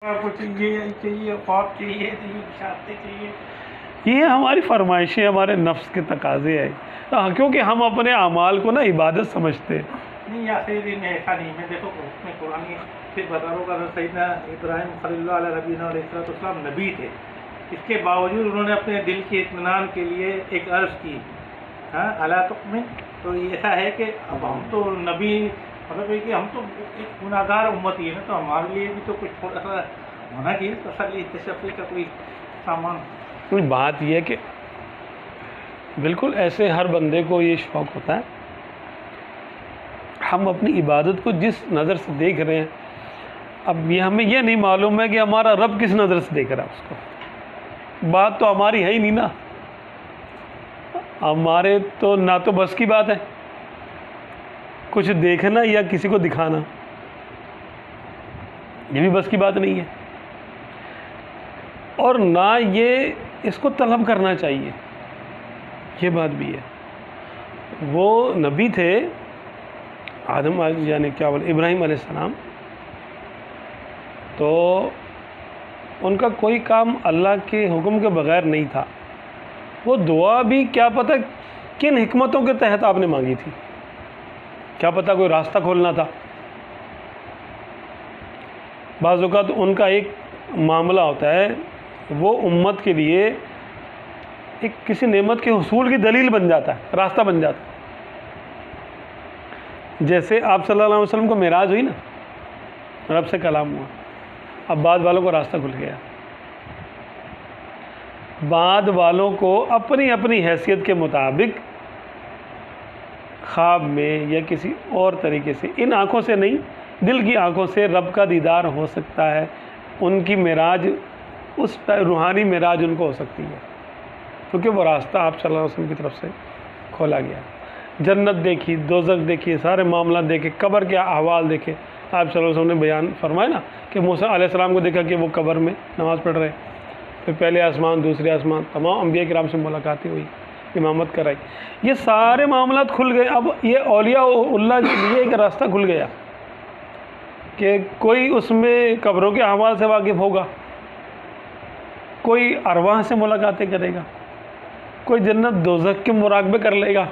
آپ کو چاہیے چاہیے خواب چاہیے شادی چاہیے، یہ ہماری فرمائشیں، ہمارے نفس کے تقاضے ہیں، کیونکہ ہم اپنے اعمال کو نا عبادت سمجھتے ہیں۔ نہیں یا سیدین ایسا نہیں، میں دیکھو میں قرآن پھر بتا رہا ہوں کہ سیدنا ابراہیم خلیل اللہ علیہ نبینا علیہ السلام نبی تھے، اس کے باوجود انہوں نے اپنے دل کے اطمینان کے لیے ایک عرض کی، ہاں الا تؤمن، تو ایسا ہے کہ اب ہم تو نبی، مطلب ہے کہ ہم تو ایک گناہ گار امتی ہے نا، تو ہمارے لیے بھی تو کچھ تھوڑا سا ہونا چاہیے تسلی تشفی کا کوئی سامان۔ کوئی بات یہ ہے کہ بالکل ایسے ہر بندے کو یہ شوق ہوتا ہے، ہم اپنی عبادت کو جس نظر سے دیکھ رہے ہیں، اب یہ ہمیں یہ نہیں معلوم ہے کہ ہمارا رب کس نظر سے دیکھ رہا ہے اس کو، بات تو ہماری ہے ہی نہیں نا، ہمارے تو نہ تو بس کی بات ہے کچھ دیکھنا یا کسی کو دکھانا، یہ بھی بس کی بات نہیں ہے، اور نہ یہ اس کو طلب کرنا چاہیے، یہ بات بھی ہے۔ وہ نبی تھے آدم یعنی کیا بولے ابراہیم علیہ السلام، تو ان کا کوئی کام اللہ کے حکم کے بغیر نہیں تھا، وہ دعا بھی کیا پتہ کن حکمتوں کے تحت آپ نے مانگی تھی، کیا پتہ کوئی راستہ کھولنا تھا۔ بعض اوقات ان کا ایک معاملہ ہوتا ہے، وہ امت کے لیے ایک کسی نعمت کے حصول کی دلیل بن جاتا ہے، راستہ بن جاتا ہے۔ جیسے آپ صلی اللہ علیہ وسلم کو معراج ہوئی نا، رب سے کلام ہوا، اب بعد والوں کو راستہ کھل گیا، بعد والوں کو اپنی اپنی حیثیت کے مطابق خواب میں یا کسی اور طریقے سے، ان آنکھوں سے نہیں دل کی آنکھوں سے رب کا دیدار ہو سکتا ہے، ان کی معراج اس روحانی معراج ان کو ہو سکتی ہے، کیونکہ وہ راستہ آپ صلی اللہ علیہ وسلم کی طرف سے کھولا گیا۔ جنت دیکھی، دوزخ دیکھی، سارے معاملات دیکھے، قبر کے احوال دیکھے، آپ صلی اللہ علیہ وسلم نے بیان فرمایا نا کہ موسیٰ علیہ السلام کو دیکھا کہ وہ قبر میں نماز پڑھ رہے، پھر پہلے آسمان دوسرے آسمان، تمام انبیاء کرام سے ملاقاتیں ہوئی، امامت کرائی، یہ سارے معاملات کھل گئے۔ اب یہ اولیاء اللہ کے لیے ایک راستہ کھل گیا کہ کوئی اس میں قبروں کے احوال سے واقف ہوگا، کوئی ارواح سے ملاقاتیں کرے گا، کوئی جنت دوزخ کے مراقبے کر لے گا،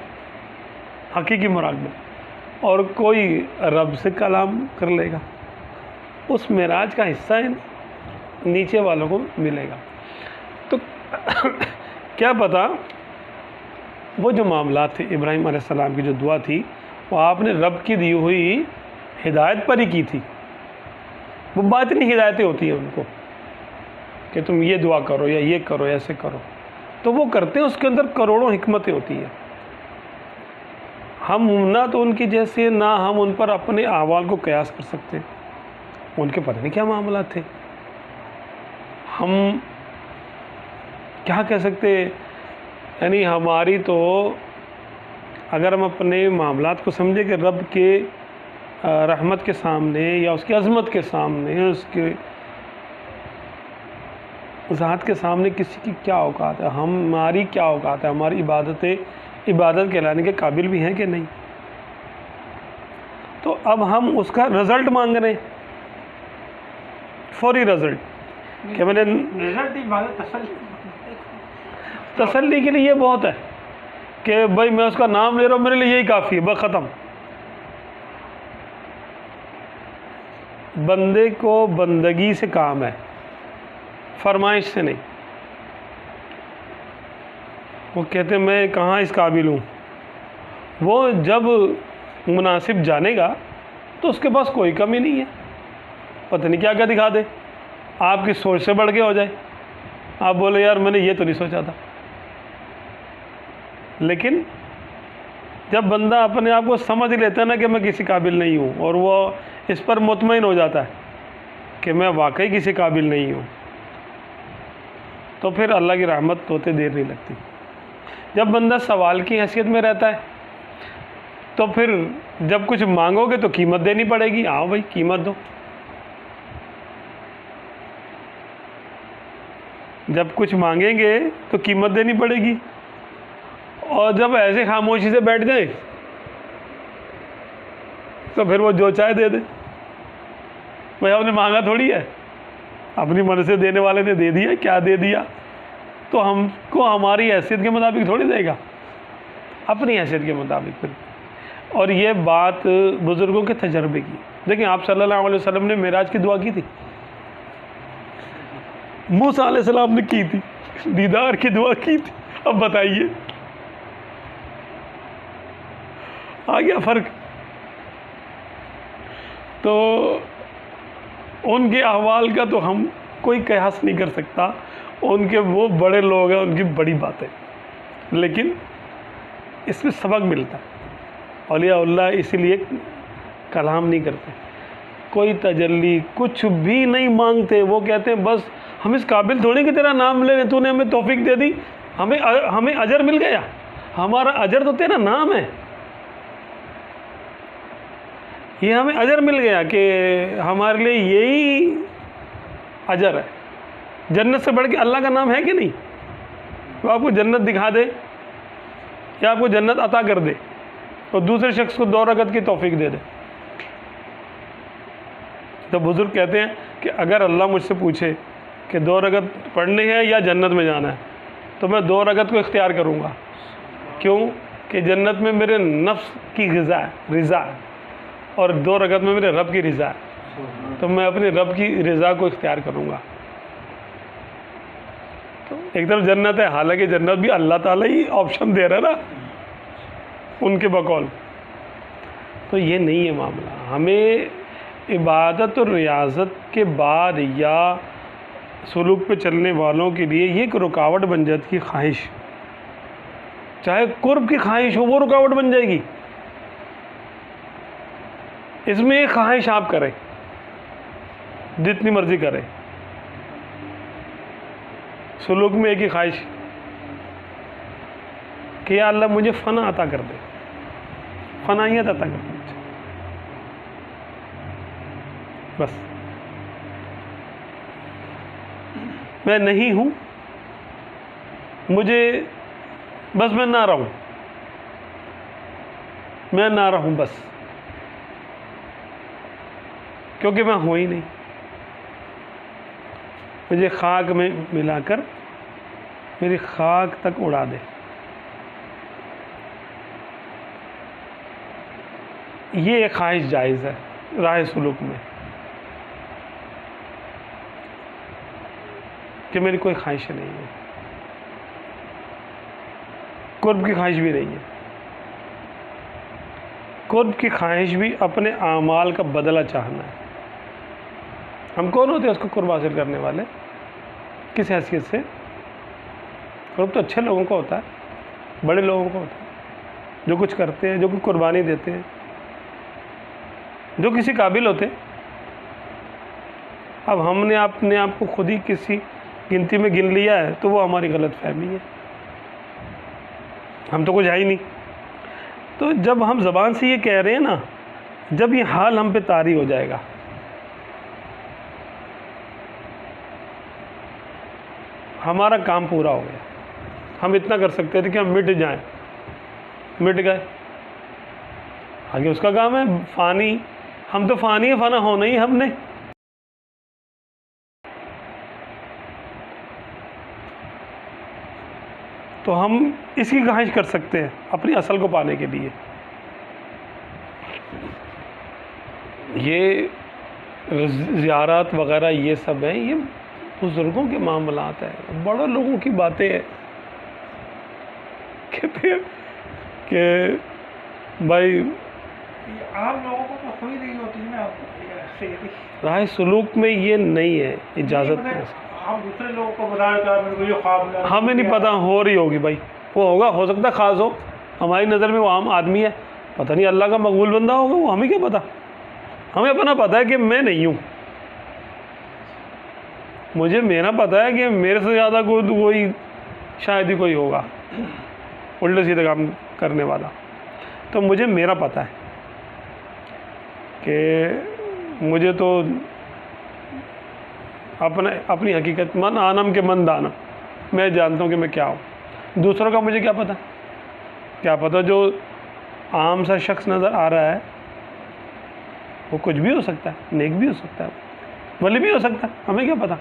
حقیقی مراقبے، اور کوئی رب سے کلام کر لے گا۔ اس معراج کا حصہ نیچے والوں کو ملے گا۔ تو کیا پتہ وہ جو معاملات تھے ابراہیم علیہ السلام کی جو دعا تھی، وہ آپ نے رب کی دی ہوئی ہدایت پر ہی کی تھی۔ وہ باطنی ہدایتیں ہوتی ہیں ان کو کہ تم یہ دعا کرو یا یہ کرو، ایسے کرو، تو وہ کرتے ہیں، اس کے اندر کروڑوں حکمتیں ہوتی ہیں۔ ہم نہ تو ان کی جیسے، نہ ہم ان پر اپنے احوال کو قیاس کر سکتے، ان کے پتہ نہیں کیا معاملات تھے، ہم کیا کہہ سکتے، یعنی ہماری تو اگر ہم اپنے معاملات کو سمجھے کہ رب کے رحمت کے سامنے یا اس کی عظمت کے سامنے، اس کے ذات کے سامنے کسی کی کیا اوقات ہے، ہماری کیا اوقات ہے، ہماری عبادت کہلانے کے قابل بھی ہیں کہ نہیں، تو اب ہم اس کا رزلٹ مانگ رہے ہیں، فوری رزلٹ کہ میں نے رزلٹ ہی مانگے، تسلی کے لیے یہ بہت ہے کہ بھائی میں اس کا نام لے رہا ہوں، میرے لیے یہی کافی ہے، بس ختم۔ بندے کو بندگی سے کام ہے، فرمائش سے نہیں۔ وہ کہتے ہیں میں کہاں اس قابل ہوں، وہ جب مناسب جانے گا تو اس کے پاس کوئی کمی نہیں ہے، پتہ نہیں کیا کیا دکھا دے، آپ کی سوچ سے بڑھ کے ہو جائے، آپ بولے یار میں نے یہ تو نہیں سوچا تھا۔ لیکن جب بندہ اپنے آپ کو سمجھ لیتا ہے نا کہ میں کسی قابل نہیں ہوں، اور وہ اس پر مطمئن ہو جاتا ہے کہ میں واقعی کسی قابل نہیں ہوں، تو پھر اللہ کی رحمت ہوتے دیر نہیں لگتی۔ جب بندہ سوال کی حیثیت میں رہتا ہے تو پھر جب کچھ مانگو گے تو قیمت دینی پڑے گی، آؤ بھائی قیمت دو۔ جب کچھ مانگیں گے تو قیمت دینی پڑے گی، اور جب ایسے خاموشی سے بیٹھ جائیں تو پھر وہ جو چاہے دے دے، بھائی آپ نے مانگا تھوڑی ہے، اپنی من سے دینے والے نے دے دیا، کیا دے دیا تو ہم کو ہماری حیثیت کے مطابق تھوڑی دے گا، اپنی حیثیت کے مطابق. اور یہ بات بزرگوں کے تجربے کی. دیکھیں آپ صلی اللہ علیہ وسلم نے معراج کی دعا کی تھی، موسیٰ علیہ السلام نے کی تھی، دیدار کی دعا کی تھی. اب بتائیے آ گیا فرق. تو ان کے احوال کا تو ہم کوئی قیاس نہیں کر سکتا، ان کے وہ بڑے لوگ ہیں، ان کی بڑی باتیں، لیکن اس میں سبق ملتا ہے. اولیاء اللہ اسی لیے کلام نہیں کرتے، کوئی تجلی کچھ بھی نہیں مانگتے. وہ کہتے ہیں بس ہم اس قابل تھوڑی کہ تیرا نام لے لیں، تو نے ہمیں توفیق دے دی، ہمیں اجر مل گیا. ہمارا اجر تو تیرا نام ہے، یہ ہمیں اجر مل گیا کہ ہمارے لیے یہی اجر ہے. جنت سے بڑھ کے اللہ کا نام ہے کہ نہیں؟ وہ آپ کو جنت دکھا دے یا آپ کو جنت عطا کر دے اور دوسرے شخص کو 2 رکعت کی توفیق دے دے. تو بزرگ کہتے ہیں کہ اگر اللہ مجھ سے پوچھے کہ 2 رکعت پڑھنی ہے یا جنت میں جانا ہے تو میں 2 رکعت کو اختیار کروں گا. کیوں؟ کہ جنت میں میرے نفس کی غذا ہے، رضا ہے، اور 2 رکعت میں میرے رب کی رضا ہے. تو میں اپنے رب کی رضا کو اختیار کروں گا. تو ایک طرف جنت ہے، حالانکہ جنت بھی اللہ تعالیٰ ہی آپشن دے رہا ہے نا ان کے بقول. تو یہ نہیں ہے معاملہ. ہمیں عبادت اور ریاضت کے بعد یا سلوک پہ چلنے والوں کے لیے یہ ایک رکاوٹ بن جاتی ہے خواہش. چاہے قرب کی خواہش ہو وہ رکاوٹ بن جائے گی. اس میں ایک خواہش آپ کریں جتنی مرضی کریں، سلوک میں ایک ہی خواہش کہ یا اللہ مجھے فنا عطا کر دے، فنائیت عطا کر دے مجھے. بس میں نہیں ہوں، مجھے بس میں نہ رہوں، میں نہ رہوں بس، کیونکہ میں ہوں ہی نہیں. مجھے خاک میں ملا کر میری خاک تک اڑا دے. یہ ایک خواہش جائز ہے راہ سلوک میں کہ میری کوئی خواہش نہیں ہے، قرب کی خواہش بھی نہیں ہے. قرب کی خواہش بھی اپنے اعمال کا بدلہ چاہنا ہے. ہم کون ہوتے ہیں اس کو قرب حاصل کرنے والے؟ کس حیثیت سے؟ قرب تو اچھے لوگوں کا ہوتا ہے، بڑے لوگوں کا ہوتا ہے، جو کچھ کرتے ہیں، جو کچھ قربانی دیتے ہیں، جو کسی قابل ہوتے ہیں. اب ہم نے اپنے آپ کو خود ہی کسی گنتی میں گن لیا ہے تو وہ ہماری غلط فہمی ہے. ہم تو کچھ ہے ہی نہیں. تو جب ہم زبان سے یہ کہہ رہے ہیں نا، جب یہ حال ہم پہ طاری ہو جائے گا، ہمارا کام پورا ہو گیا. ہم اتنا کر سکتے تھے کہ ہم مٹ جائیں، مٹ گئے. آگے اس کا کام ہے فانی. ہم تو فانی ہے، فنا ہونا ہی ہم نے. تو ہم اس کی خواہش کر سکتے ہیں اپنی اصل کو پانے کے لیے. یہ زیارات وغیرہ یہ سب ہیں، یہ بزرگوں کے معاملات ہیں، بڑے لوگوں کی باتیں ہیں. کہتے ہیں کہ بھائی عام لوگوں کو تو ہوئی نہیں ہوتی نا. راہ سلوک میں یہ نہیں ہے اجازت نہیں. ہم دوسرے لوگوں کو بتایا کہ میرے کو یہ خواب ملا، ہمیں نہیں پتہ ہو رہی ہوگی بھائی، وہ ہوگا، ہو سکتا ہے خاص ہو. ہماری نظر میں وہ عام آدمی ہے، پتہ نہیں اللہ کا مقبول بندہ ہوگا، وہ ہمیں کیا پتہ. ہمیں اپنا پتہ ہے کہ میں نہیں ہوں. مجھے میرا پتہ ہے کہ میرے سے زیادہ کوئی شاید ہی کوئی ہوگا الٹے سیدھے کام کرنے والا. تو مجھے میرا پتہ ہے کہ مجھے تو اپنی حقیقت من آنم کے من دانم، میں جانتا ہوں کہ میں کیا ہوں. دوسروں کا مجھے کیا پتہ، کیا پتہ جو عام سا شخص نظر آ رہا ہے وہ کچھ بھی ہو سکتا ہے، نیک بھی ہو سکتا ہے. ولی بھی ہو سکتا ہے، ہمیں کیا پتا،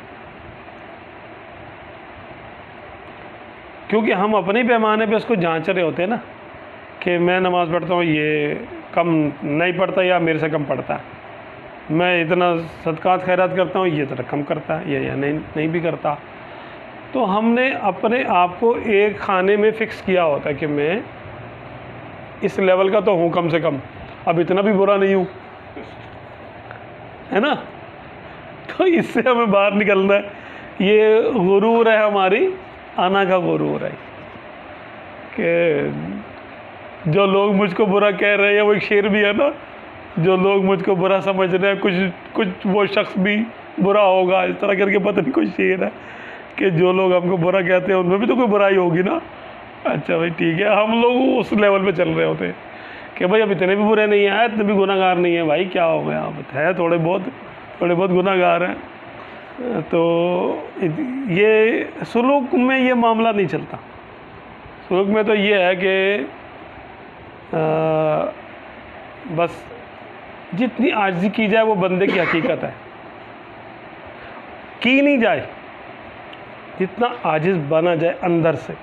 کیونکہ ہم اپنے پیمانے پہ اس کو جانچ رہے ہوتے ہیں نا، کہ میں نماز پڑھتا ہوں یہ کم نہیں پڑھتا یا میرے سے کم پڑھتا ہے، میں اتنا صدقات خیرات کرتا ہوں یہ اتنا کم کرتا ہے یا نہیں بھی کرتا. تو ہم نے اپنے آپ کو ایک خانے میں فکس کیا ہوتا ہے کہ میں اس لیول کا تو ہوں کم سے کم، اب اتنا بھی برا نہیں ہوں، ہے نا. تو اس سے ہمیں باہر نکلنا ہے. یہ غرور ہے ہماری انا کا غرور ہے کہ جو لوگ مجھ کو برا کہہ رہے ہیں، وہ ایک شعر بھی ہے نا، جو لوگ مجھ کو برا سمجھ رہے ہیں کچھ وہ شخص بھی برا ہوگا، اس طرح کر کے پتہ نہیں کوئی شعر ہے کہ جو لوگ ہم کو برا کہتے ہیں ان میں بھی تو کوئی برائی ہوگی نا. اچھا بھائی ٹھیک ہے، ہم لوگ اس لیول پہ چل رہے ہوتے ہیں کہ بھائی اب اتنے بھی برے نہیں ہیں، اتنے بھی گناہ گار نہیں ہیں. بھائی کیا ہو گیا، اب ہے تھوڑے بہت گناہ گار ہیں. تو یہ سلوک میں یہ معاملہ نہیں چلتا. سلوک میں تو یہ ہے کہ بس جتنی عاجزی کی جائے وہ بندے کی حقیقت ہے، کی نہیں جائے، جتنا عاجز بنا جائے اندر سے.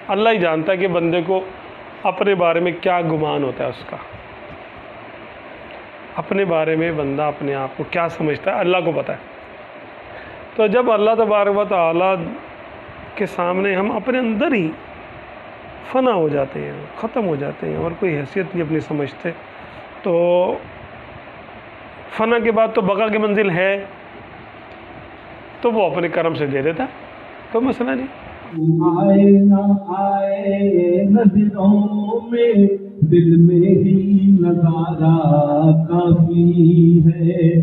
اللہ ہی جانتا ہے کہ بندے کو اپنے بارے میں کیا گمان ہوتا ہے، اس کا اپنے بارے میں بندہ اپنے آپ کو کیا سمجھتا ہے اللہ کو پتہ ہے. تو جب اللہ تبارک و تعالیٰ کے سامنے ہم اپنے اندر ہی فنا ہو جاتے ہیں، ختم ہو جاتے ہیں اور کوئی حیثیت نہیں اپنی سمجھتے، تو فنا کے بعد تو بقا کی منزل ہے، تو وہ اپنے کرم سے دے دیتا ہے، کوئی مسئلہ نہیں. آئے نہ آئے نظروں میں دل میں ہی نظارہ کافی ہے.